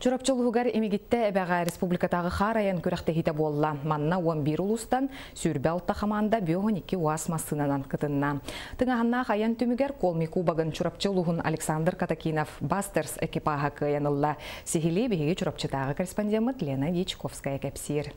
Чурапчылыгар эмигитте эбега республикатагы хараян көрәктехите болла. Манна 11 улустан сүрбе алта хаманда 12 уас массынанан кытынна. Тыңаһанна хаян түмүгер колми кубагын чурапчылыгын Александр Катакинов Бастерс экипажа кыянылла. Сихили биһиги чурапчытагы корреспондент Лена Дичковская кепсир.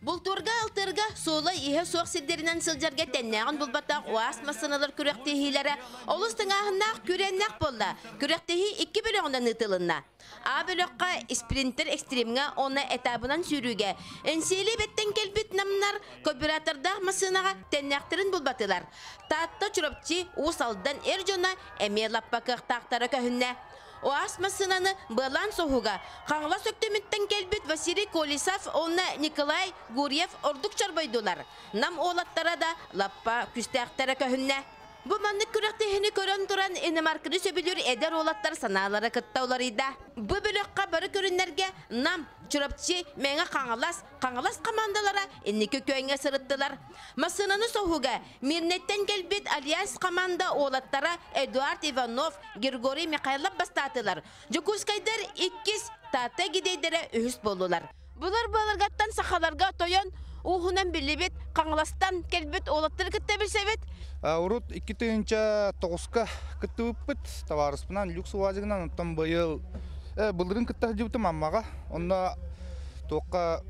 Бұл турга алтырга солай ihe соқ сиддерінен сылжарга тәннәғын бұлбаттақ уас масыналар күректехилері олыстың ағыннақ күреннәқ болда. Күректехи 2 бөліғінен ұтылынна. А бөліққа спринтер экстримға оны этабынан сүйрүүге. Энсейли беттен келбіт намнар кооператордақ масынаға тәннәқтірін бұлбатылар. Татта чурапчы уысалдан жона әмелаппа қықтақтары көхінне. Оас масынаны былан соғуға. Қаңла сөктөміттен келбіт Василий Колесов, оны Николай Гурьев ордук чарбайдылар. Нам олаттара да лаппа күстәқтері көхінне. Бұ манны күректехіні көрін тұран энемаркыны сөбілер әдер олаттар саналары кыттауларыйда. Бұ бөліққа бары көрінлерге нам чурапчы мәңі қаңылас командалара эннекі көңе сырыттылар. Масынаны соғуға Мирнеттен келбет Альянс команда олаттара Эдуард Иванов, Григорий Михайлов бастатылар. Жокускайдар 2 тата гидейдері үхіс болулар. Бұлар баларғаттан сақаларға тойон Ухунан билибет, қаңластан келбет олаттыр кітті білсебет? Урут 2-9-ка кітті өппіт, таварыспынан люкс уазығынан ұттан байыл бұлдырын кітті жібітім аммаға. Онда тоққа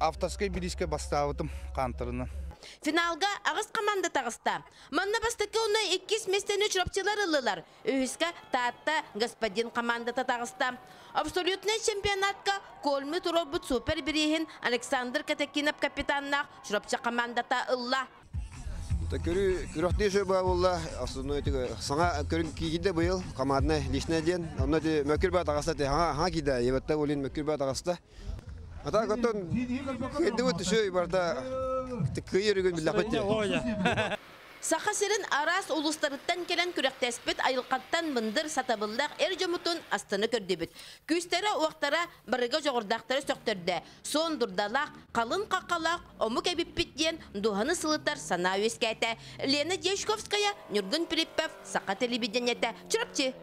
автоскай билиске бастауытым қантырынан. Финалга ағыз команда тағыста. Манна бастықы оны 2 местені чурапчылар ылылар. Үйіске таатта господин командата тағыста. Абсолютный чемпионатка колмы туробут супер бірейін Александр Катакинов капитаннақ чурапчы командата ылла. Күріқті жөй ба болла, саңа көрін кейгінде бұйыл командына лишіне ден. Онна де мөкір ба тағыста, ха кейді, ебетті олин мөкір ба тағыста. Ата көттен кенді өтті жөй барда күйерігін білдақпетті. Сақасырын арас улустарыттан келен күректеспет айылқаттан мындыр сатабылдақ жомутун астыны көрдебет. Күстері уақтара бірігі жоғырдақтары сөктерді. Сон дұрдалақ, қалын қақалақ, омық әбіппеттен дұғаны сылытар сана өскәті. Лена Дешковская, Нюргын Приппев, Сақа телевидениеті. Чурапчы!